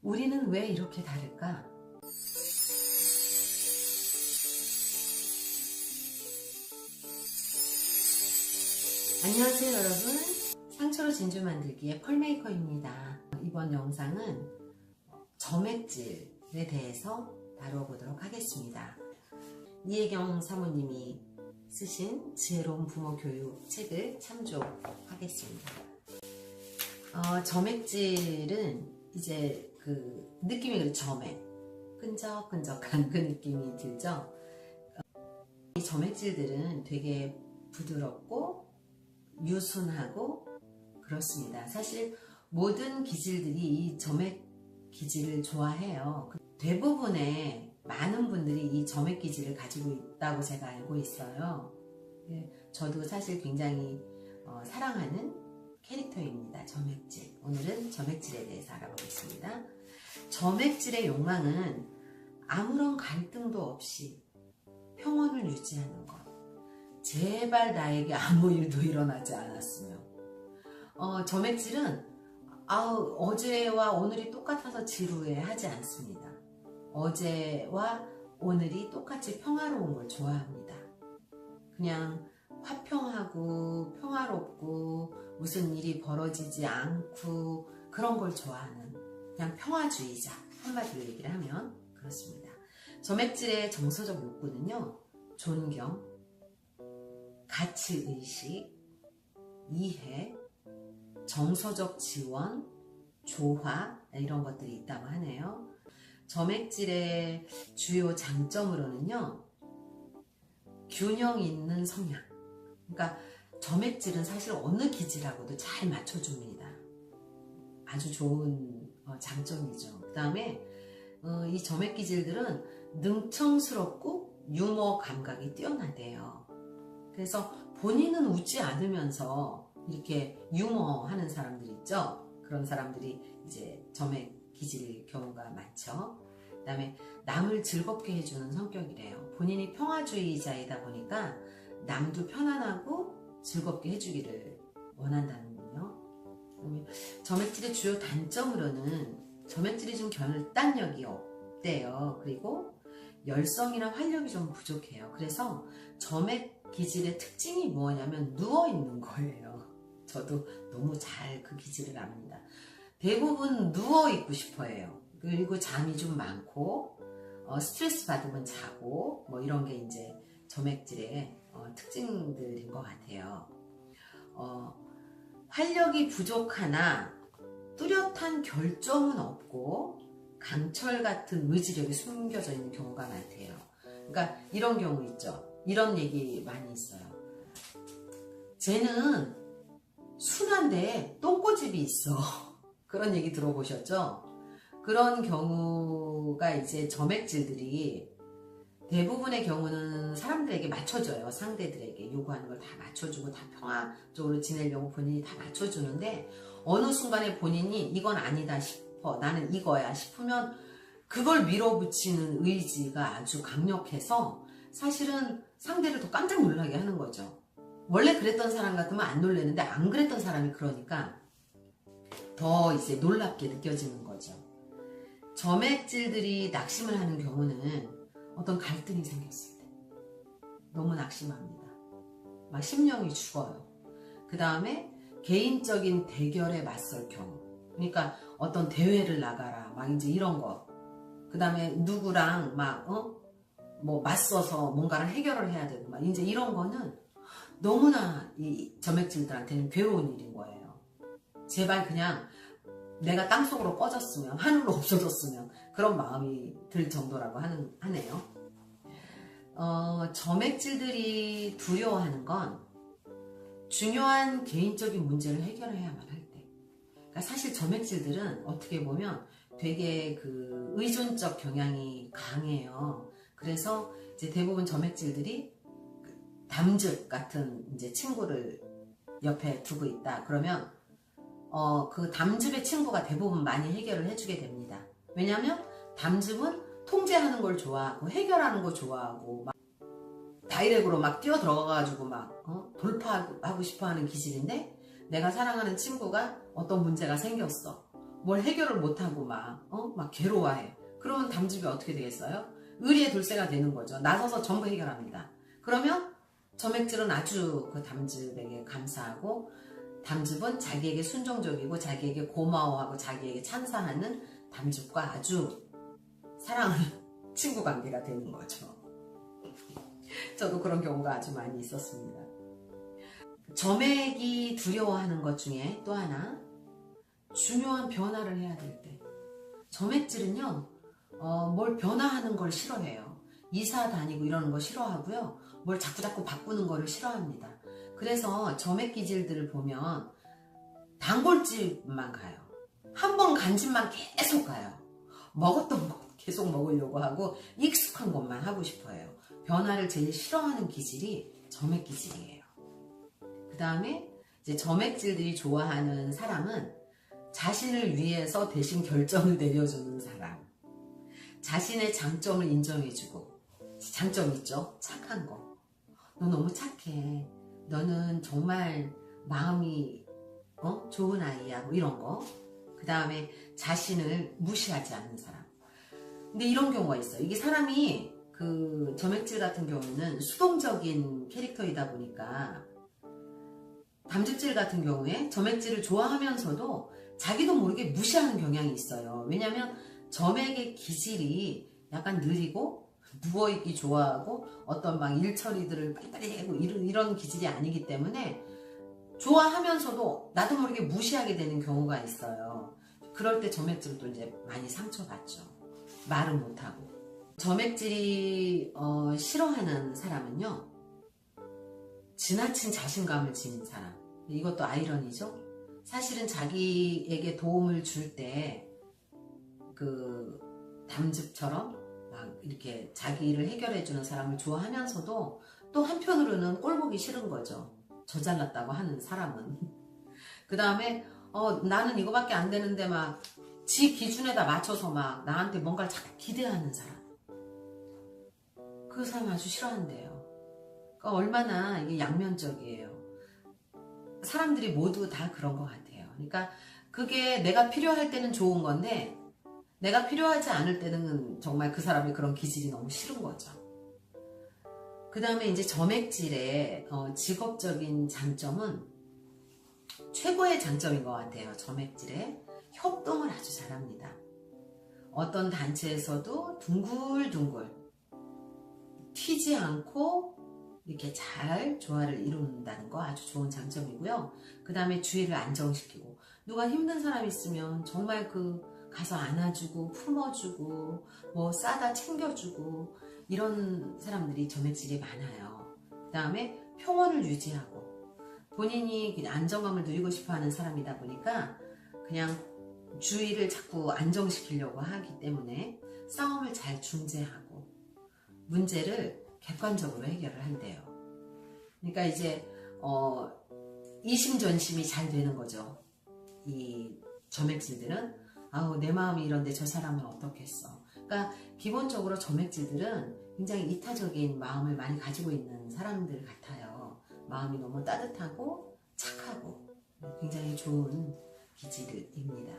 우리는 왜 이렇게 다를까? 안녕하세요 여러분, 상처로 진주 만들기의 펄메이커입니다. 이번 영상은 점액질에 대해서 다뤄보도록 하겠습니다. 이혜경 사모님이 쓰신 지혜로운 부모 교육 책을 참조하겠습니다. 점액질은 이제 그 느낌이 점액, 끈적끈적한 그 느낌이 들죠. 이 점액질들은 되게 부드럽고 유순하고 그렇습니다. 사실 모든 기질들이 이 점액 기질을 좋아해요. 대부분의 많은 분들이 이 점액 기질을 가지고 있다고 제가 알고 있어요. 저도 사실 굉장히 사랑하는 캐릭터입니다. 점액질. 오늘은 점액질에 대해서 알아보겠습니다. 점액질의 욕망은 아무런 갈등도 없이 평온을 유지하는 것. 제발 나에게 아무 일도 일어나지 않았으면. 점액질은 어제와 오늘이 똑같아서 지루해 하지 않습니다. 어제와 오늘이 똑같이 평화로운 걸 좋아합니다. 그냥 화평하고 평화롭고 무슨 일이 벌어지지 않고 그런 걸 좋아하는 그냥 평화주의자, 한마디로 얘기를 하면 그렇습니다. 점액질의 정서적 욕구는요, 존경, 가치의식, 이해, 정서적 지원, 조화 이런 것들이 있다고 하네요. 점액질의 주요 장점으로는요, 균형 있는 성향. 그러니까 점액질은 사실 어느 기질하고도 잘 맞춰줍니다. 아주 좋은 장점이죠. 그 다음에 이 점액 기질들은 능청스럽고 유머 감각이 뛰어나대요. 그래서 본인은 웃지 않으면서 이렇게 유머하는 사람들 있죠. 그런 사람들이 이제 점액 기질일 경우가 많죠. 그 다음에 남을 즐겁게 해주는 성격이래요. 본인이 평화주의자이다 보니까 남도 편안하고 즐겁게 해주기를 원한다는군요. 점액질의 주요 단점으로는 점액질이 좀 결단력이 없대요. 그리고 열성이나 활력이 좀 부족해요. 그래서 점액 기질의 특징이 뭐냐면 누워있는 거예요. 저도 너무 잘 그 기질을 압니다. 대부분 누워있고 싶어 해요. 그리고 잠이 좀 많고 스트레스 받으면 자고 뭐 이런 게 이제 점액질의 특징들인 것 같아요. 활력이 부족하나 뚜렷한 결정은 없고 강철 같은 의지력이 숨겨져 있는 경우가 많대요. 그러니까 이런 경우 있죠. 이런 얘기 많이 있어요. 쟤는 순한데 똥꼬집이 있어. 그런 얘기 들어보셨죠? 그런 경우가 이제 점액질들이 대부분의 경우는 사람들에게 맞춰줘요. 상대들에게 요구하는 걸 다 맞춰주고 다 평화적으로 지내려고 본인이 다 맞춰주는데 어느 순간에 본인이 이건 아니다 싶어, 나는 이거야 싶으면 그걸 밀어붙이는 의지가 아주 강력해서 사실은 상대를 더 깜짝 놀라게 하는 거죠. 원래 그랬던 사람 같으면 안 놀라는데 안 그랬던 사람이 그러니까 더 이제 놀랍게 느껴지는 거죠. 점액질들이 낙심을 하는 경우는 어떤 갈등이 생겼을 때 너무 낙심합니다. 막 심령이 죽어요. 그 다음에 개인적인 대결에 맞설 경우, 그러니까 어떤 대회를 나가라 막 이제 이런 거, 그 다음에 누구랑 막 뭐 맞서서 뭔가를 해결을 해야 되고 막 이제 이런 거는 너무나 이 점액질들한테는 괴로운 일인 거예요. 제발 그냥 내가 땅속으로 꺼졌으면, 하늘로 없어졌으면 그런 마음이 들 정도라고 하네요. 점액질들이 두려워하는 건 중요한 개인적인 문제를 해결해야만 할 때. 그러니까 사실 점액질들은 어떻게 보면 되게 그 의존적 경향이 강해요. 그래서 이제 대부분 점액질들이 담즙 같은 이제 친구를 옆에 두고 있다. 그러면 그 담즙의 친구가 대부분 많이 해결을 해주게 됩니다. 왜냐하면 담즙은 통제하는 걸 좋아하고 해결하는 거 좋아하고 막 다이렉트로 막 뛰어 들어가가지고 막 돌파하고 싶어하는 기질인데, 내가 사랑하는 친구가 어떤 문제가 생겼어. 뭘 해결을 못하고 막 괴로워해. 그러면 담즙이 어떻게 되겠어요? 의리의 돌쇠가 되는 거죠. 나서서 전부 해결합니다. 그러면 점액질은 아주 그 담즙에게 감사하고, 담즙은 자기에게 순종적이고 자기에게 고마워하고 자기에게 찬사하는 담즙과 아주 사랑하는 친구 관계가 되는 거죠. 저도 그런 경우가 아주 많이 있었습니다. 점액이 두려워하는 것 중에 또 하나, 중요한 변화를 해야 될 때. 점액질은요, 뭘 변화하는 걸 싫어해요. 이사 다니고 이러는 거 싫어하고요. 뭘 자꾸 바꾸는 거를 싫어합니다. 그래서 점액 기질들을 보면 단골집만 가요. 한 번 간 집만 계속 가요. 먹었던 거 계속 먹으려고 하고 익숙한 것만 하고 싶어요. 변화를 제일 싫어하는 기질이 점액 기질이에요. 그 다음에 이제 점액질들이 좋아하는 사람은 자신을 위해서 대신 결정을 내려주는 사람. 자신의 장점을 인정해주고, 장점 있죠? 착한 거. 너 너무 착해. 너는 정말 마음이 좋은 아이야. 뭐 이런 거. 그 다음에 자신을 무시하지 않는 사람. 근데 이런 경우가 있어요. 이게 사람이 그 점액질 같은 경우는 수동적인 캐릭터이다 보니까, 담즙질 같은 경우에 점액질을 좋아하면서도 자기도 모르게 무시하는 경향이 있어요. 왜냐하면 점액의 기질이 약간 느리고 누워있기 좋아하고 어떤 막 일처리들을 빨리빨리 하고 이런 기질이 아니기 때문에 좋아하면서도 나도 모르게 무시하게 되는 경우가 있어요. 그럴 때 점액질은 또 이제 많이 상처받죠. 말은 못하고. 점액질이 싫어하는 사람은요, 지나친 자신감을 지닌 사람. 이것도 아이러니죠. 사실은 자기에게 도움을 줄 때 그 담즙처럼 막 이렇게 자기를 해결해주는 사람을 좋아하면서도 또 한편으로는 꼴보기 싫은 거죠. 저 잘났다고 하는 사람은. 그 다음에 나는 이거밖에 안 되는데 막 지 기준에다 맞춰서 막 나한테 뭔가를 자꾸 기대하는 사람. 그 사람 아주 싫어한대요. 그러니까 얼마나 이게 양면적이에요. 사람들이 모두 다 그런 것 같아요. 그러니까 그게 내가 필요할 때는 좋은 건데 내가 필요하지 않을 때는 정말 그 사람의 그런 기질이 너무 싫은 거죠. 그 다음에 이제 점액질의 직업적인 장점은 최고의 장점인 것 같아요. 점액질의 협동을 아주 잘합니다. 어떤 단체에서도 둥글둥글 튀지 않고 이렇게 잘 조화를 이룬다는 거 아주 좋은 장점이고요. 그 다음에 주위를 안정시키고, 누가 힘든 사람 있으면 정말 가서 안아주고 품어주고 뭐 싸다 챙겨주고 이런 사람들이 점액질이 많아요. 그 다음에 평온을 유지하고, 본인이 그냥 안정감을 누리고 싶어하는 사람이다 보니까 그냥 주위를 자꾸 안정시키려고 하기 때문에 싸움을 잘 중재하고 문제를 객관적으로 해결을 한대요. 그러니까 이제 이심전심이 잘 되는 거죠. 이 점액질들은 아우 내 마음이 이런데 저 사람은 어떻겠어. 그러니까 기본적으로 점액질들은 굉장히 이타적인 마음을 많이 가지고 있는 사람들 같아요. 마음이 너무 따뜻하고 착하고 굉장히 좋은 기질입니다.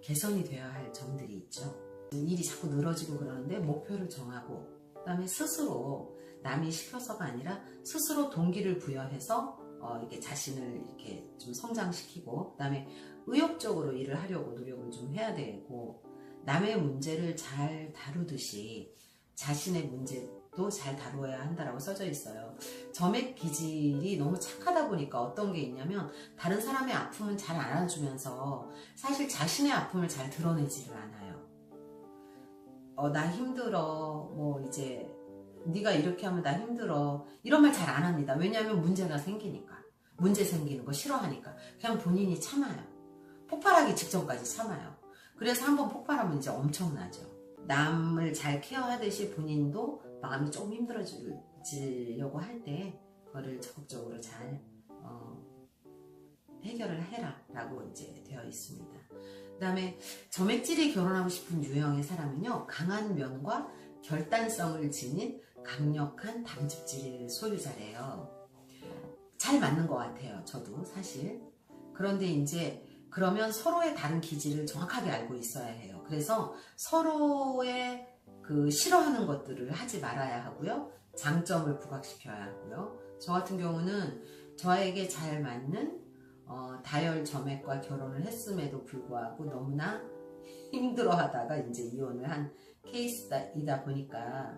개선이 되어야 할 점들이 있죠. 일이 자꾸 늘어지고 그러는데 목표를 정하고, 그 다음에 스스로 남이 시켜서가 아니라 스스로 동기를 부여해서 이렇게 자신을 이렇게 좀 성장시키고, 그 다음에 의욕적으로 일을 하려고 노력을 좀 해야 되고, 남의 문제를 잘 다루듯이 자신의 문제도 잘 다루어야 한다라고 써져 있어요. 점액 기질이 너무 착하다 보니까 어떤 게 있냐면 다른 사람의 아픔은 잘 안아주면서 사실 자신의 아픔을 잘 드러내지를 않아요. 나 힘들어, 뭐 이제 네가 이렇게 하면 나 힘들어, 이런 말 잘 안 합니다. 왜냐하면 문제가 생기니까. 문제 생기는 거 싫어하니까 그냥 본인이 참아요. 폭발하기 직전까지 참아요. 그래서 한번 폭발하면 이제 엄청나죠. 남을 잘 케어하듯이 본인도 마음이 조금 힘들어지려고 할 때 그거를 적극적으로 잘 해결을 해라 라고 이제 되어 있습니다. 그 다음에 점액질이 결혼하고 싶은 유형의 사람은요, 강한 면과 결단성을 지닌 강력한 담즙질 소유자래요. 잘 맞는 것 같아요. 저도 사실. 그런데 이제 그러면 서로의 다른 기질을 정확하게 알고 있어야 해요. 그래서 서로의 그 싫어하는 것들을 하지 말아야 하고요. 장점을 부각시켜야 하고요. 저 같은 경우는 저에게 잘 맞는 다혈 점액과 결혼을 했음에도 불구하고 너무나 힘들어하다가 이제 이혼을 한 케이스이다 보니까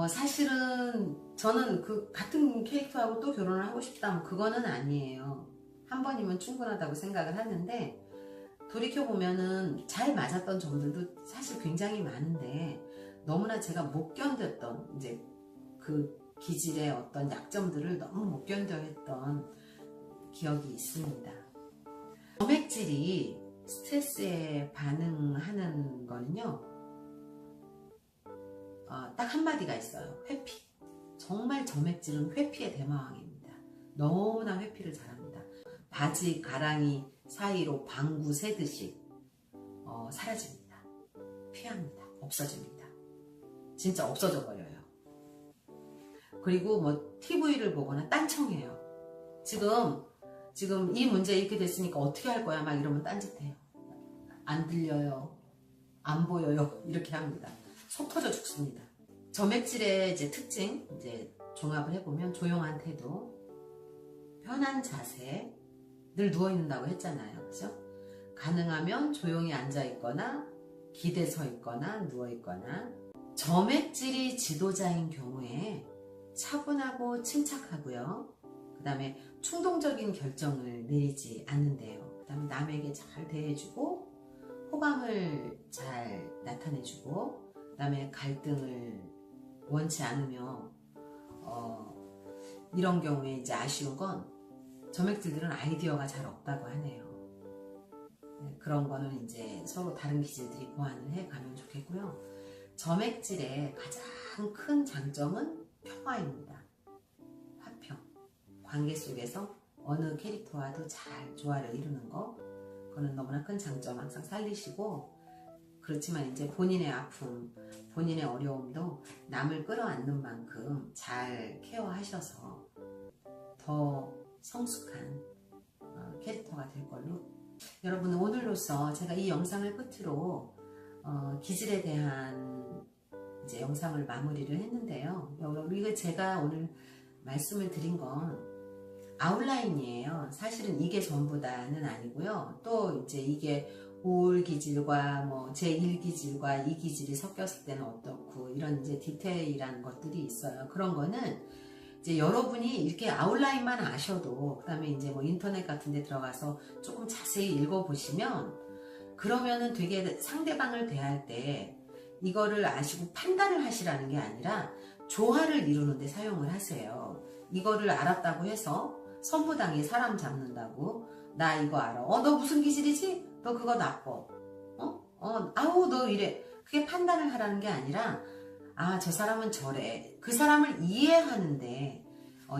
사실은 저는 그 같은 캐릭터하고 또 결혼을 하고 싶다면 그거는 아니에요. 한 번이면 충분하다고 생각을 하는데 돌이켜보면은 잘 맞았던 점들도 사실 굉장히 많은데 너무나 제가 못 견뎠던 이제 그 기질의 어떤 약점들을 너무 못 견뎌 했던 기억이 있습니다. 점액질이 스트레스에 반응하는 거는요, 딱 한마디가 있어요. 회피. 정말 점액질은 회피의 대마왕입니다. 너무나 회피를 잘합니다. 바지 가랑이 사이로 방구 새듯이 사라집니다. 피합니다. 없어집니다. 진짜 없어져 버려요. 그리고 뭐 TV를 보거나 딴청해요. 지금 이 문제 이렇게 됐으니까 어떻게 할 거야 막 이러면 딴짓해요. 안 들려요. 안 보여요. 이렇게 합니다. 속 터져 죽습니다. 점액질의 이제 특징 이제 종합을 해보면 조용한 태도, 편한 자세, 늘 누워 있는다고 했잖아요. 그죠? 가능하면 조용히 앉아 있거나 기대 서 있거나 누워 있거나. 점액질이 지도자인 경우에 차분하고 침착하고요. 그 다음에 충동적인 결정을 내리지 않는데요. 그 다음에 남에게 잘 대해주고 호감을 잘 나타내주고 그 다음에 갈등을 원치 않으며 이런 경우에 이제 아쉬운 건 점액질들은 아이디어가 잘 없다고 하네요. 네, 그런 거는 이제 서로 다른 기질들이 보완을 해 가면 좋겠고요. 점액질의 가장 큰 장점은 평화입니다. 화평. 관계 속에서 어느 캐릭터와도 잘 조화를 이루는 거. 그거는 너무나 큰 장점 항상 살리시고, 그렇지만 이제 본인의 아픔, 본인의 어려움도 남을 끌어안는 만큼 잘 케어하셔서 더 성숙한 캐릭터가 될 걸로. 여러분, 오늘로써 제가 이 영상을 끝으로 기질에 대한 이제 영상을 마무리를 했는데요. 이거 제가 오늘 말씀을 드린 건 아웃라인이에요. 사실은 이게 전부다는 아니고요. 또 이제 이게 우울 기질과 뭐 제1기질과 2기질이 섞였을 때는 어떻고 이런 이제 디테일한 것들이 있어요. 그런 거는 이제 여러분이 이렇게 아웃라인만 아셔도, 그 다음에 이제 뭐 인터넷 같은 데 들어가서 조금 자세히 읽어보시면, 그러면은 되게 상대방을 대할 때 이거를 아시고 판단을 하시라는 게 아니라 조화를 이루는 데 사용을 하세요. 이거를 알았다고 해서 선무당이 사람 잡는다고, 나 이거 알아. 너 무슨 기질이지? 너 그거 나빠. 아우 너 이래. 그게 판단을 하라는 게 아니라, 저 사람은 저래. 그 사람을 이해하는데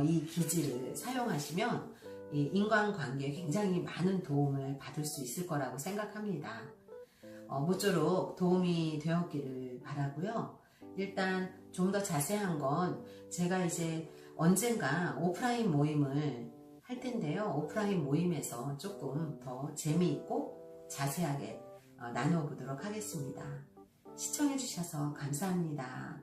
이 기질을 사용하시면 이 인간관계에 굉장히 많은 도움을 받을 수 있을 거라고 생각합니다. 모쪼록 도움이 되었기를 바라고요. 일단 좀 더 자세한 건 제가 이제 언젠가 오프라인 모임을 할 텐데요. 오프라인 모임에서 조금 더 재미있고 자세하게 나누어 보도록 하겠습니다. 시청해주셔서 감사합니다.